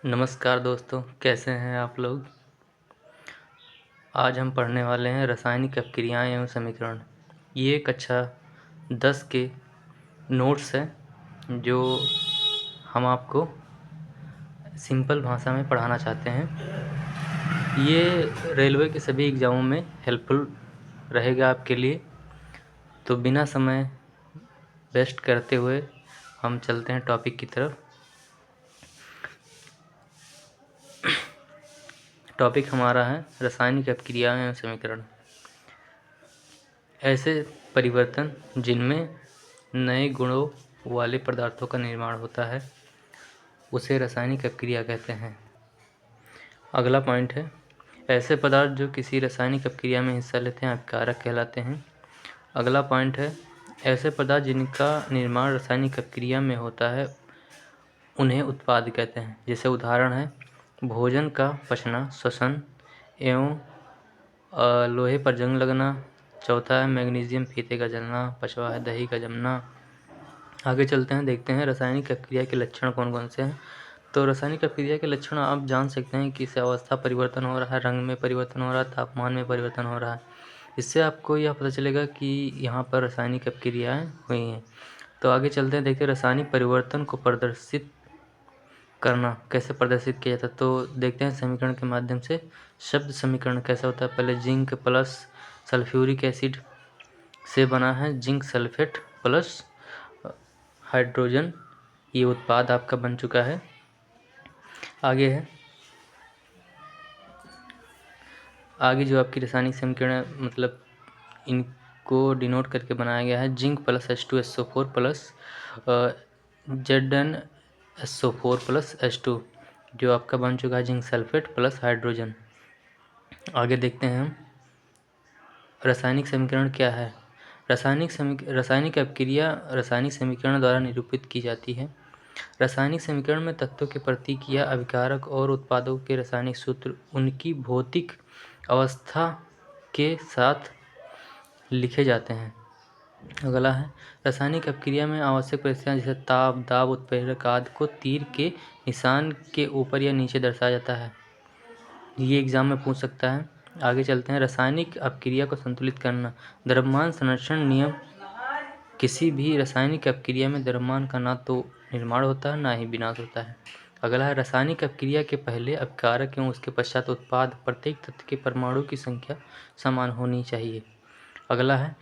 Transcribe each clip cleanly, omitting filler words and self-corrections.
नमस्कार दोस्तों, कैसे हैं आप लोग। आज हम पढ़ने वाले हैं रासायनिक अपक्रियाएं एवं समीकरण। ये कक्षा 10 के नोट्स हैं जो हम आपको सिंपल भाषा में पढ़ाना चाहते हैं। ये रेलवे के सभी एग्ज़ामों में हेल्पफुल रहेगा आपके लिए। तो बिना समय वेस्ट करते हुए हम चलते हैं टॉपिक की तरफ। टॉपिक हमारा है रासायनिक अपक्रियाएं एवं समीकरण। ऐसे परिवर्तन जिनमें नए गुणों वाले पदार्थों का निर्माण होता है उसे रासायनिक अपक्रिया कहते हैं। अगला पॉइंट है, ऐसे पदार्थ जो किसी रासायनिक अपक्रिया में हिस्सा लेते हैं अपकारक कहलाते हैं। अगला पॉइंट है, ऐसे पदार्थ जिनका निर्माण रासायनिक अपक्रिया में होता है उन्हें उत्पाद कहते हैं। जैसे उदाहरण है भोजन का पचना, श्वसन एवं लोहे पर जंग लगना। चौथा है मैग्नीशियम फीते का जलना। पांचवा है दही का जमना। आगे चलते हैं, देखते हैं रासायनिक अपक्रिया के लक्षण कौन कौन से हैं। तो रासायनिक अपक्रिया के लक्षण आप जान सकते हैं कि इससे अवस्था परिवर्तन हो रहा है, रंग में परिवर्तन हो रहा है, तापमान में परिवर्तन हो रहा है। इससे आपको यह पता चलेगा कि यहाँ पर रासायनिक अपक्रियाएँ हुई हैं। तो आगे चलते हैं, देखते हैं रासायनिक परिवर्तन को प्रदर्शित करना कैसे प्रदर्शित किया जाता है। तो देखते हैं समीकरण के माध्यम से। शब्द समीकरण कैसा होता है, पहले जिंक प्लस सल्फ्यूरिक एसिड से बना है जिंक सल्फेट प्लस हाइड्रोजन, ये उत्पाद आपका बन चुका है। आगे है, आगे जो आपकी रासायनिक समीकरण है, मतलब इनको डिनोट करके बनाया गया है zinc plus H2SO4 plus ZnSO4 plus H2, जो आपका बन चुका है जिंक सल्फेट प्लस हाइड्रोजन। आगे देखते हैं हम रासायनिक समीकरण क्या है। रासायनिक अपक्रिया रासायनिक समीकरण द्वारा निरूपित की जाती है। रासायनिक समीकरण में तत्वों के प्रतीक या अभिकारक और उत्पादों के रासायनिक सूत्र उनकी भौतिक अवस्था के साथ लिखे जाते हैं। अगला है, रासायनिक अपक्रिया में आवश्यक परिस्थितियाँ जैसे ताप, दाब, उत्प्रेरक आदि को तीर के निशान के ऊपर या नीचे दर्शाया जाता है। ये एग्जाम में पूछ सकता है। आगे चलते हैं, रासायनिक अपक्रिया को संतुलित करना। द्रव्यमान संरक्षण नियम। किसी भी रासायनिक अपक्रिया में द्रव्यमान का ना तो निर्माण होता है ना ही विनाश होता है। अगला है, रासायनिक अपक्रिया के पहले अपकारक एवं उसके पश्चात उत्पाद प्रत्येक तत्व के परमाणु की संख्या समान होनी चाहिए। अगला है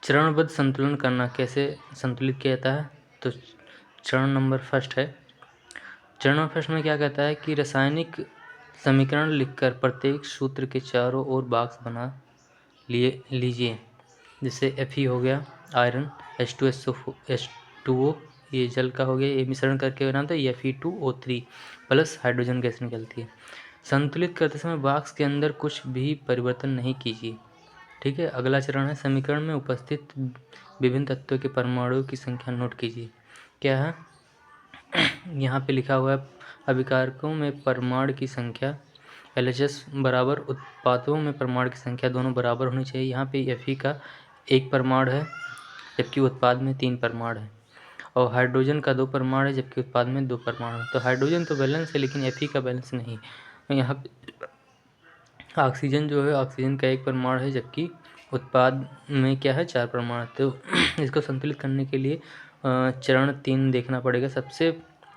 चरणबद्ध संतुलन करना कैसे संतुलित किया जाता है। तो चरण नंबर फर्स्ट है, चरण नंबर फर्स्ट में क्या कहता है कि रासायनिक समीकरण लिखकर प्रत्येक सूत्र के चारों ओर बॉक्स बना लीजिए। जैसे Fe हो गया आयरन, H2O ये जल का हो गया, ये मिश्रण करके बनाते हैं Fe2O3 प्लस हाइड्रोजन गैस निकलती है। संतुलित करते समय बॉक्स के अंदर कुछ भी परिवर्तन नहीं कीजिए। ठीक है। अगला चरण है, समीकरण में उपस्थित विभिन्न तत्वों के परमाणुओं की संख्या नोट कीजिए। क्या है यहाँ पे लिखा हुआ है, अभिकारकों में परमाणु की संख्या LHS बराबर उत्पादों में परमाणु की संख्या दोनों बराबर होनी चाहिए। यहाँ पे Fe का 1 परमाणु है जबकि उत्पाद में 3 परमाणु है, और हाइड्रोजन का 2 परमाणु है जबकि उत्पाद में 2 परमाणु है। तो हाइड्रोजन तो बैलेंस है लेकिन Fe का बैलेंस नहीं। यहाँ ऑक्सीजन जो है, ऑक्सीजन का 1 परमाणु है जबकि उत्पाद में क्या है 4 परमाणु। तो इसको संतुलित करने के लिए चरण 3 देखना पड़ेगा। सबसे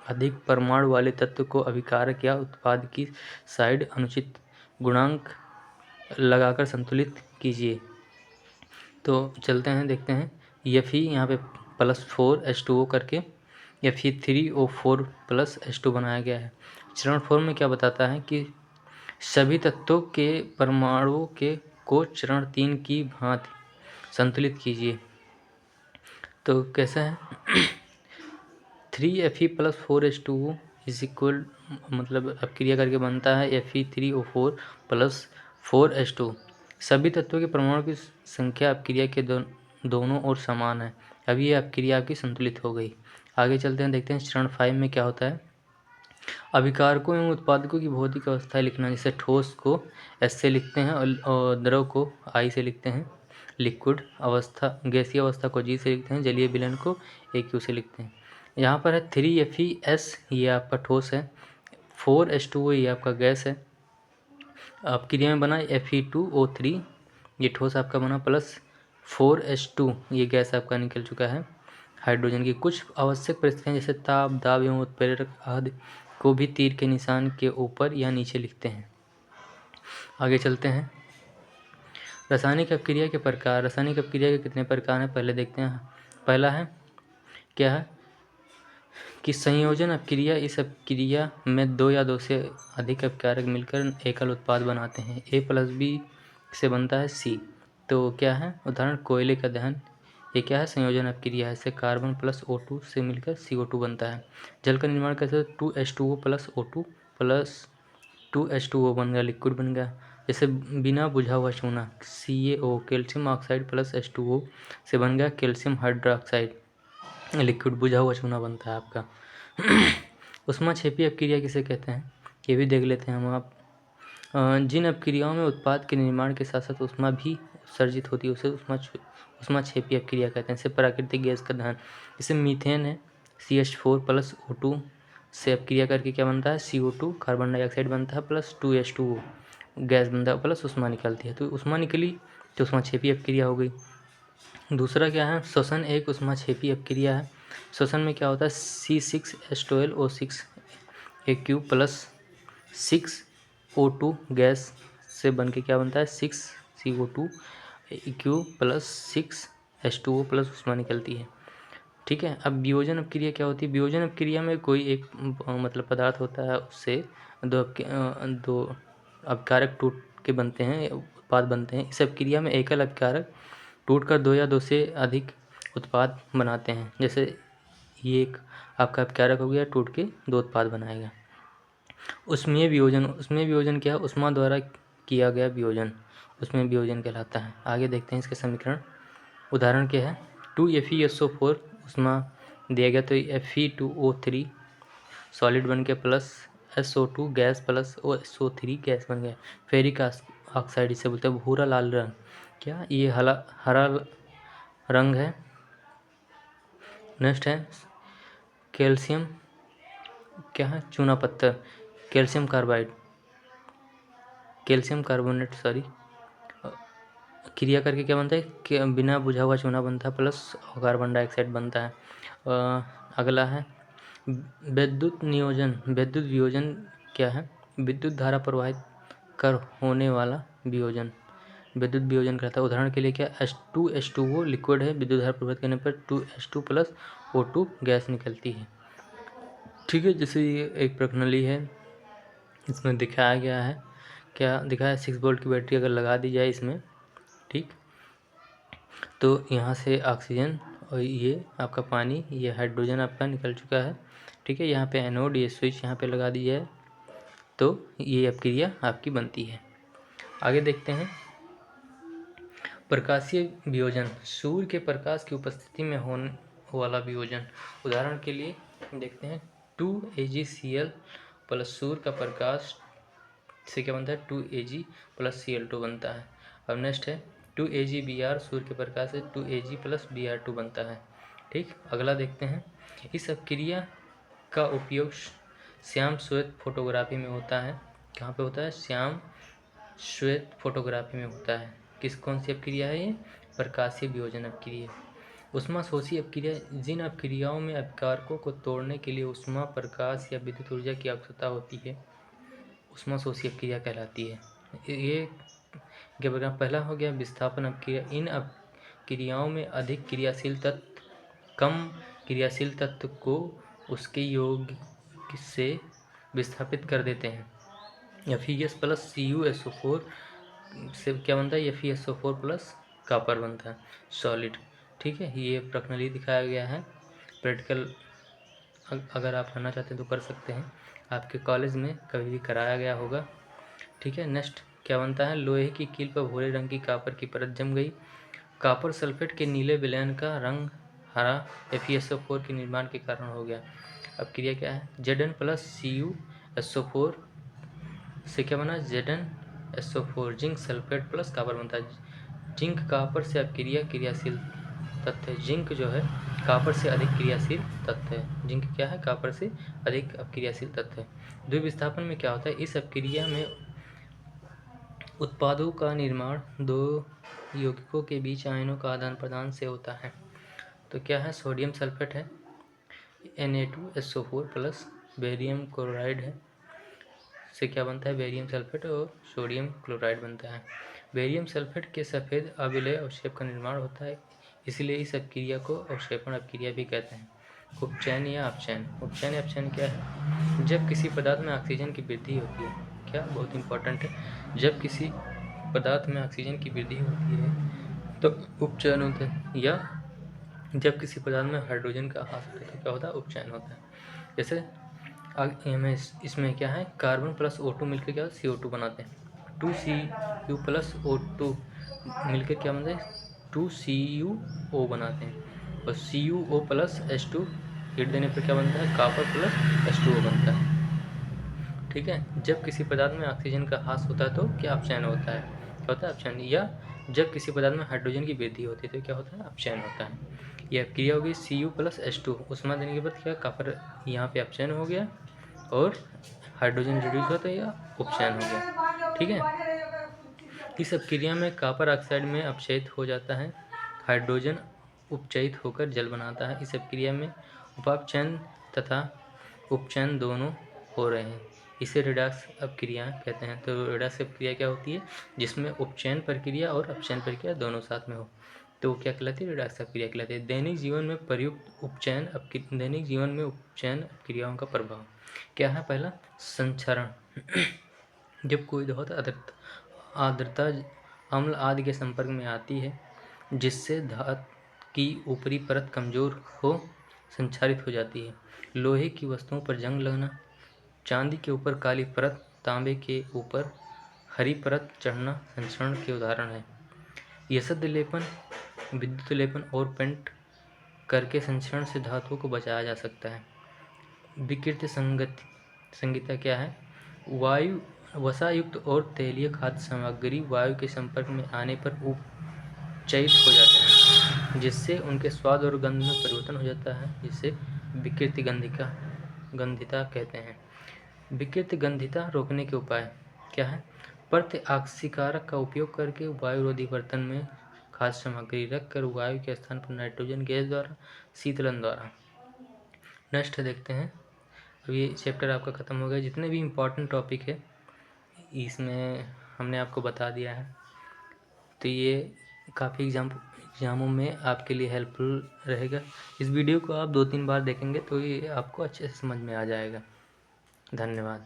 अधिक परमाणु वाले तत्व को अभिकारक या उत्पाद की साइड अनुचित गुणांक लगाकर संतुलित कीजिए। तो चलते हैं, देखते हैं। Fe यहाँ पे +4 H2O करके Fe3O4 प्लस H2 बनाया गया है। चरण 4 में क्या बताता है कि सभी तत्वों के परमाणुओं को चरण 3 की भांति संतुलित कीजिए। तो कैसा है 3Fe + 4H2O इज इक्वल, मतलब अपक्रिया करके बनता है Fe3O4 + 4H2। सभी तत्वों के परमाणु की संख्या अपक्रिया के दोनों ओर समान है। अब ये अपक्रिया आपकी संतुलित हो गई। आगे चलते हैं, देखते हैं चरण 5 में क्या होता है। अभिकारकों एवं उत्पादकों की भौतिक अवस्थाएं लिखना। जैसे ठोस को S से लिखते हैं और द्रव को I से लिखते हैं। लिक्विड अवस्था, गैसीय अवस्था को G से लिखते हैं। जलीय विलयन को AQ से लिखते हैं। यहाँ पर है 3FeS, ये आपका ठोस है। 4H2O ये आपका गैस है। अब क्रिया में बना Fe2O3, ये ठोस आपका बना, प्लस 4H2 ये गैस आपका निकल चुका है। हाइड्रोजन की कुछ आवश्यक परिस्थितियाँ जैसे ताप, दाब एवं उत्प्रेरक आदि को भी तीर के निशान के ऊपर या नीचे लिखते हैं। आगे चलते हैं। रासायनिक अपक्रिया के प्रकार। रासायनिक अपक्रिया के कितने प्रकार हैं पहले देखते हैं। पहला है क्या है कि संयोजन अपक्रिया। इस अपक्रिया में दो या दो से अधिक अपकारक मिलकर एकल उत्पाद बनाते हैं। A+B से बनता है C। तो क्या है उदाहरण, कोयले का दहन, ये क्या है संयोजन अपक्रिया है। इससे कार्बन प्लस O2 से मिलकर CO2 बनता है। जल का निर्माण कैसे, 2H2O plus O2 plus 2H2O बन गया, लिक्विड बन गया। जैसे बिना बुझा हुआ चूना CaO, calcium oxide plus H2O से बन गया कैल्शियम हाइड्रोक्साइड, लिक्विड बुझा हुआ चूना बनता है आपका। ऊष्माक्षेपी अपक्रिया किसे कहते हैं, ये भी देख लेते हैं हम आप। जिन अपक्रियाओं में उत्पाद के निर्माण के साथ साथ ऊष्मा भी उत्सर्जित होती है उसे ऊष्माक्षेपी अपक्रिया कहते हैं। जैसे प्राकृतिक गैस का दहन, जैसे मीथेन है, CH4 प्लस O2 से अपक्रिया करके क्या बनता है, CO2 कार्बन डाइऑक्साइड बनता है प्लस 2H2O गैस बनता है, प्लस ऊष्मा निकलती है। तो ऊष्मा निकली तो ऊष्माक्षेपी अपक्रिया हो गई। दूसरा क्या है, श्वसन एक ऊष्माक्षेपी अपक्रिया है। श्वसन में क्या होता है, C6H12O6 AQ plus 6O2 gas से बन के क्या बनता है, 6CO2 AQ plus 6H2O plus ऊष्मा निकलती है। ठीक है। अब वियोजन अपक्रिया क्या होती है। वियोजन अपक्रिया में कोई एक मतलब पदार्थ होता है, उससे दो अपकारक टूट के बनते हैं, उत्पाद बनते हैं। इस अपक्रिया में एकल अपकारक टूटकर दो या दो से अधिक उत्पाद बनाते हैं। जैसे ये एक आपका अपकारक हो गया, टूट के दो उत्पाद बनाएगा। ऊष्मीय वियोजन। ऊष्मीय वियोजन क्या है, ऊष्मा द्वारा किया गया वियोजन ऊष्मीय वियोजन कहलाता है। आगे देखते हैं इसके समीकरण। उदाहरण क्या है, 2FeSO4 ऊष्मा दिया गया तो Fe2O3 सॉलिड बन के plus SO2 gas plus SO3 gas बन गया। फेरिक ऑक्साइड इसे बोलते हैं भूरा लाल रंग, क्या ये हरा रंग है। नेक्स्ट है कैल्शियम, क्या है चूना पत्थर, calcium carbide, calcium carbonate sorry, क्रिया करके क्या बनता है कि बिना बुझा हुआ चूना बनता है प्लस कार्बन डाइऑक्साइड बनता है। अगला है विद्युत नियोजन। विद्युत वियोजन क्या है, विद्युत धारा प्रवाहित कर होने वाला वियोजन विद्युत वियोजन करता है। उदाहरण के लिए क्या, H2H2O लिक्विड है, विद्युत धारा प्रवाहित करने पर 2H2 प्लस O2 गैस निकलती है। ठीक है। जैसे ये एक प्रणाली है, इसमें दिखाया गया है, क्या दिखाया, 6 वोल्ट की बैटरी अगर लगा दी जाए इसमें, ठीक, तो यहाँ से ऑक्सीजन और ये आपका पानी, ये हाइड्रोजन आपका निकल चुका है। ठीक है। यहाँ पे एनोड, ये स्विच यहाँ पे लगा दी जाए तो ये अपक्रिया आपकी बनती है। आगे देखते हैं प्रकाशीय वियोजन। सूर्य के प्रकाश की उपस्थिति में होने वाला वियोजन। उदाहरण के लिए देखते हैं 2AgCl प्लस सूर्य का प्रकाश से क्या बनता है, 2Ag प्लस Cl2 बनता है। अब नेक्स्ट है 2AgBr, सूर्य के प्रकाश से 2Ag प्लस Br2 बनता है। ठीक। अगला देखते हैं, इस अपक्रिया का उपयोग श्याम श्वेत फोटोग्राफी में होता है। कहाँ पे होता है, श्याम श्वेत फोटोग्राफी में होता है। कौन सी अपक्रिया है ये, प्रकाशीय वियोजन अपक्रिया। ऊष्माशोषी अपक्रिया, जिन अपक्रियाओं में अपकारकों को तोड़ने के लिए ऊष्मा, प्रकाश या विद्युत ऊर्जा की आवश्यकता होती है, ऊष्माशोषी अपक्रिया कहलाती है। ये क्या प्रकार, पहला हो गया विस्थापन अपक्रिया। इन अपक्रियाओं में अधिक क्रियाशील तत्व कम क्रियाशील तत्व को उसके योग से विस्थापित कर देते हैं। Fe प्लस CuSO4 से क्या बनता है, FeSO4 प्लस कॉपर बनता है सॉलिड। ठीक है। ये प्रणाली दिखाया गया है। प्रैक्टिकल अगर आप करना चाहते हैं तो कर सकते हैं, आपके कॉलेज में कभी भी कराया गया होगा। ठीक है। नेक्स्ट क्या बनता है, लोहे की कील पर भूरे रंग की कॉपर की परत जम गई। कॉपर सल्फेट के नीले विलयन का रंग हरा FeSO4 के निर्माण के कारण हो गया। अब क्रिया क्या है, Zn प्लस CuSO4 से क्या बना, ZnSO4 zinc sulphate plus copper बनता है। जिंक कॉपर से अब क्रियाशीलता तत्व है। जिंक जो है कॉपर से अधिक क्रियाशील तत्व है। जिंक क्या है? कॉपर से अधिक क्रियाशील तत्व है। द्विविस्थापन में क्या होता है? इस अपक्रिया में उत्पादों का निर्माण दो यौगिकों के बीच आयनों का आदान प्रदान से होता है। तो क्या है? सोडियम सल्फेट है, Na2SO4 प्लस बेरियम क्लोराइड है, से क्या बनता है? बेरियम सल्फेट और सोडियम क्लोराइड बनता है। बेरियम सल्फेट के सफ़ेद अविलेय अवक्षेप का निर्माण होता है, इसलिए इस अपक्रिया को अवक्षेपण अपक्रिया भी कहते हैं। उपचयन या अपचयन। उपचयन या अपचयन क्या है? जब किसी पदार्थ में ऑक्सीजन की वृद्धि होती है, क्या बहुत इंपॉर्टेंट है, जब किसी पदार्थ में ऑक्सीजन की वृद्धि होती है तो उपचयन होता है, या जब किसी पदार्थ में हाइड्रोजन का ह्रास होता है तो क्या होता है? उपचयन होता है। जैसे इसमें क्या है? कार्बन प्लस O2 मिलकर क्या CO2 बनाते हैं। 2Cu प्लस O2 मिलकर क्या बनते हैं? 2CuO बनाते हैं। और CuO प्लस H2 हीट देने पर क्या बनता है? कॉपर प्लस H2O बनता है। ठीक है। जब किसी पदार्थ में ऑक्सीजन का ह्रास होता है तो क्या अपचयन होता है? क्या होता है? अपचयन। या जब किसी पदार्थ में हाइड्रोजन की वृद्धि होती है तो क्या होता है? अपचयन होता है। यह क्रिया होगी Cu प्लस H2 ऊष्मा देने के बाद क्या कॉपर यहाँ पे अपचयन हो गया और हाइड्रोजन रिड्यूस होता है या उपचयन हो गया। ठीक है। इस अपक्रिया में कॉपर ऑक्साइड में अपचयित हो जाता है, हाइड्रोजन उपचयित होकर जल बनाता है। इस अपक्रिया में उपापचयन तथा उपचयन दोनों हो रहे हैं, इसे रिडॉक्स अपक्रिया कहते हैं। तो रिडॉक्स अपक्रिया क्या होती है? जिसमें उपचयन प्रक्रिया और अपचयन प्रक्रिया दोनों साथ में हो, तो क्या कहलाती है? रिडॉक्स अपक्रिया कहलाती है। दैनिक जीवन में प्रयुक्त दैनिक जीवन में उपचयन अपक्रियाओं का प्रभाव क्या है? पहला, संचरण। जब कोई धातु आर्द्रता अम्ल आदि के संपर्क में आती है जिससे धातु की ऊपरी परत कमजोर हो संक्षारित हो जाती है। लोहे की वस्तुओं पर जंग लगना, चांदी के ऊपर काली परत, तांबे के ऊपर हरी परत चढ़ना संचरण के उदाहरण है। यसद लेपन, विद्युत लेपन और पेंट करके संचरण से धातुओं को बचाया जा सकता है। विकृति संगीता क्या है? वायु वसायुक्त और तेलीय खाद्य सामग्री वायु के संपर्क में आने पर उपचयित हो जाते हैं, जिससे उनके स्वाद और गंध में परिवर्तन हो जाता है, जिसे विकृति गंधिता कहते हैं। विकृति गंधिता रोकने के उपाय क्या है? प्रत्य ऑक्सीकारक का उपयोग करके वायुरोधी बर्तन में खाद्य सामग्री रखकर वायु के स्थान पर नाइट्रोजन गैस द्वारा शीतलन द्वारा। नेक्स्ट देखते हैं। अब ये चैप्टर आपका ख़त्म हो गया। जितने भी इम्पोर्टेंट टॉपिक है इसमें हमने आपको बता दिया है, तो ये काफ़ी एग्ज़ामों में आपके लिए हेल्पफुल रहेगा। इस वीडियो को आप 2-3 बार देखेंगे तो ये आपको अच्छे से समझ में आ जाएगा। धन्यवाद।